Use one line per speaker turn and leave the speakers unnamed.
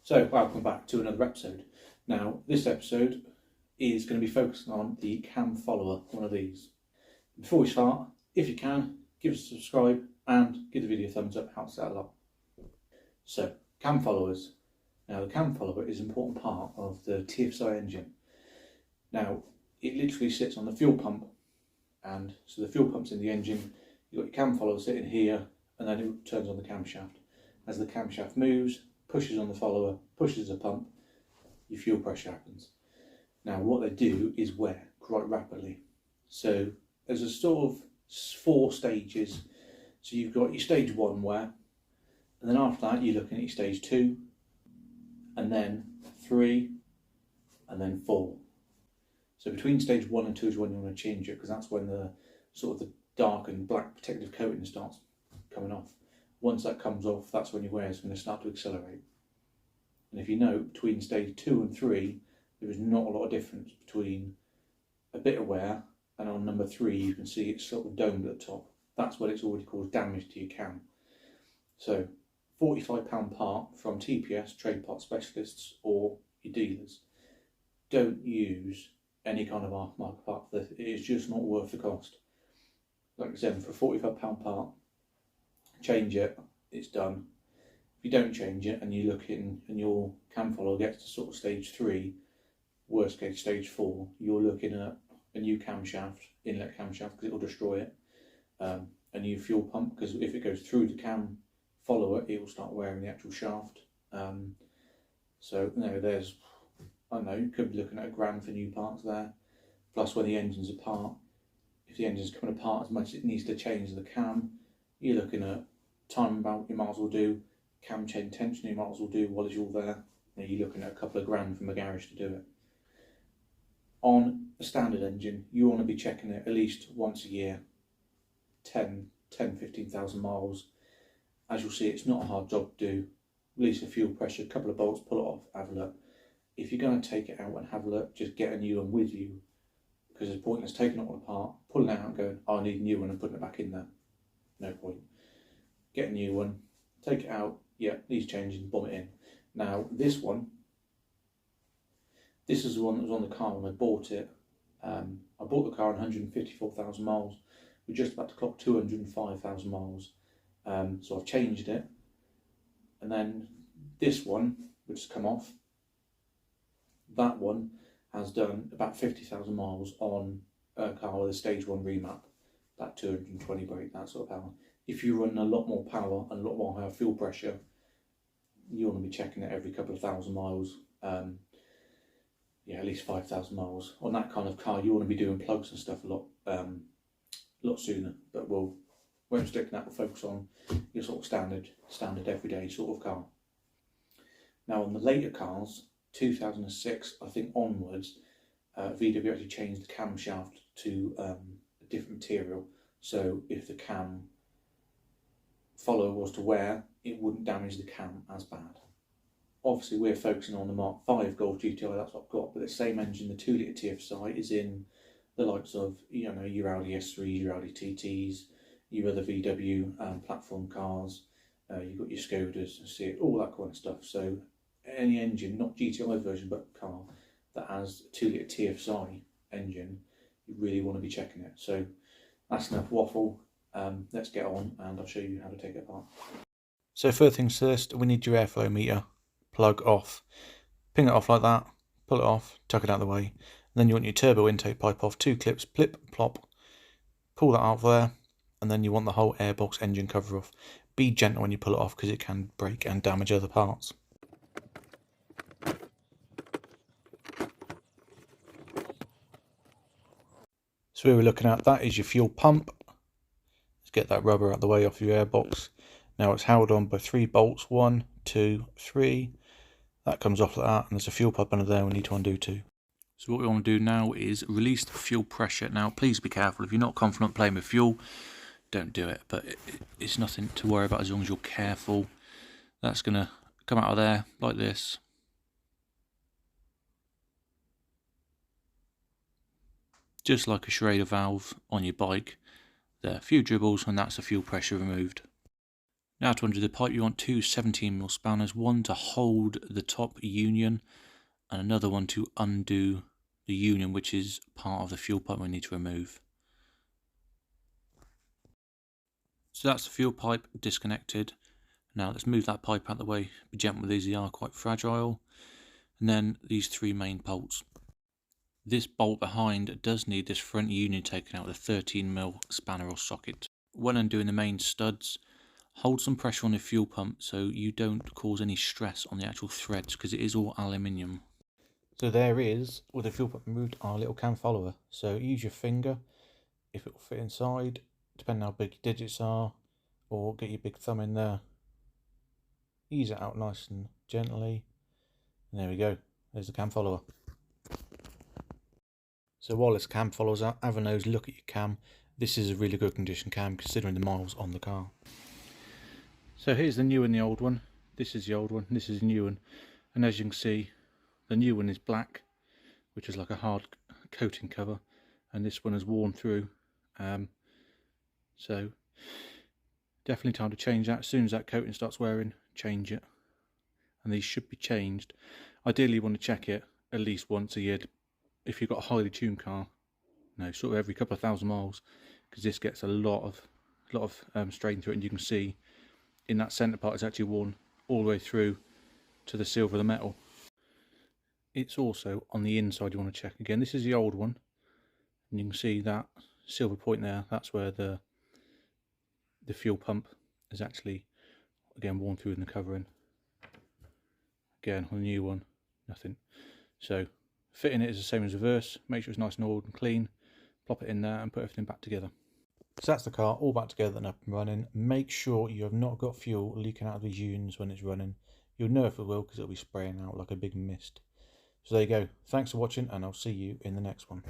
So welcome back to another episode. Now this episode is going to be focusing on the cam follower, one of these. Before we start, if you can, give us a subscribe and give the video a thumbs up, helps out a lot. So cam followers. Now the cam follower is an important part of the TFSI engine. Now it literally sits on the fuel pump, and so the fuel pump's in the engine, you've got your cam follower sitting here, and then it turns on the camshaft. As the camshaft moves, pushes on the follower, pushes the pump, your fuel pressure happens. Now what they do is wear quite rapidly. So there's a sort of 4 stages. So you've got your stage 1 wear, and then after that you're looking at your stage 2, and then 3, and then 4. So between stage 1 and 2 is when you want to change it, because that's when the sort of the dark and black protective coating starts coming off. Once that comes off, that's when your wear is going to start to accelerate. And if you note, between stage 2 and 3, there is not a lot of difference between a bit of wear, and on number 3 you can see it's sort of domed at the top. That's when it's already caused damage to your cam. So £45 part from TPS, trade part specialists, or your dealers. Don't use any kind of aftermarket part for this. It is just not worth the cost. Like I said, for a £45 part, change it, it's done. If you don't change it and you look in and your cam follower gets to sort of stage 3, worst case stage 4, you're looking at a new camshaft, inlet camshaft, because it will destroy it, a new fuel pump, because if it goes through the cam follower it will start wearing the actual shaft. So you know, there's, I don't know, you could be looking at £1,000 for new parts there, plus when the engine's apart, if the engine's coming apart as much as it needs to change the cam, you're looking at time about you might as well do, cam chain tension you might as well do while you're all there. Now you're looking at a couple of £grand from a garage to do it. On a standard engine, you want to be checking it at least once a year, 15,000 miles. As you'll see, it's not a hard job to do. Release the fuel pressure, a couple of bolts, pull it off, have a look. If you're going to take it out and have a look, just get a new one with you, because it's pointless taking it all apart, pulling it out and going, oh, I need a new one, and putting it back in there. No point. Get a new one, take it out, yeah, needs changing, bomb it in. Now this one, this is the one that was on the car when I bought it. I bought the car on 154,000 miles. We're just about to clock 205,000 miles. So I've changed it. And then this one, which has come off, that one has done about 50,000 miles on a car with a stage 1 remap, about 220 brake, that sort of power. If you run a lot more power and a lot more higher fuel pressure, you want to be checking it every couple of thousand miles. Yeah, at least 5,000 miles. On that kind of car, you want to be doing plugs and stuff a lot sooner. But we'll won't stick that. We'll focus on your sort of standard everyday sort of car. Now on the later cars, 2006 I think onwards, VW actually changed the camshaft to a different material. So if the cam follower was to wear, it wouldn't damage the cam as bad. Obviously we're focusing on the Mark 5 Golf GTI, that's what I've got, but the same engine, the 2 litre TFSI, is in the likes of, you know, your Audi S3s, your Audi TTs, your other VW platform cars, you've got your Skodas, Seat, all that kind of stuff. So any engine, not GTI version, but car that has a 2 litre TFSI engine, you really want to be checking it. So that's enough waffle. Let's get on and I'll show you how to take it apart. So first things first, we need your airflow meter plug off. Ping it off like that, pull it off, tuck it out of the way. And then you want your turbo intake pipe off, 2 clips, plip, plop, pull that out there, and then you want the whole airbox engine cover off. Be gentle when you pull it off because it can break and damage other parts. So we were looking at, that is your fuel pump. Let's get that rubber out of the way off your airbox. Now it's held on by 3 bolts, 1, 2, 3. That comes off like that, and there's a fuel pipe under there we need to undo too. So what we want to do now is release the fuel pressure. Now please be careful, if you're not confident playing with fuel, don't do it, but it's nothing to worry about as long as you're careful. That's going to come out of there like this. Just like a Schrader valve on your bike. There, a few dribbles and that's the fuel pressure removed. Now to undo the pipe, you want two 17mm spanners, one to hold the top union and another one to undo the union, which is part of the fuel pipe we need to remove. So that's the fuel pipe disconnected. Now let's move that pipe out of the way. Be gentle with these, they are quite fragile. And then these three main bolts. This bolt behind does need this front union taken out with a 13mm spanner or socket. When undoing the main studs, hold some pressure on the fuel pump so you don't cause any stress on the actual threads, because it is all aluminium. So there is, with the fuel pump removed, our little cam follower. So use your finger if it will fit inside, depending on how big your digits are, or get your big thumb in there. Ease it out nice and gently, and there we go, there's the cam follower. So while this cam follows out, have a nose look at your cam. This is a really good condition cam considering the miles on the car. So here's the new and the old one. This is the old one, this is the new one, and as you can see, the new one is black, which is like a hard coating cover, and this one is worn through. So definitely time to change that. As soon as that coating starts wearing, change it. And these should be changed. Ideally you want to check it at least once a year if you've got a highly tuned car. No, sort of every couple of thousand miles, because this gets a lot of strain through it, and you can see in that centre part it's actually worn all the way through to the silver of the metal. It's also on the inside you want to check again. This is the old one, and you can see that silver point there, that's where the fuel pump is actually again worn through in the covering. Again on the new one, nothing. So fitting it is the same as reverse. Make sure it's nice and oiled and clean, plop it in there and put everything back together. So that's the car all back together and up and running. Make sure you have not got fuel leaking out of these unions when it's running. You'll know if it will, because it'll be spraying out like a big mist. So there you go. Thanks for watching, and I'll see you in the next one.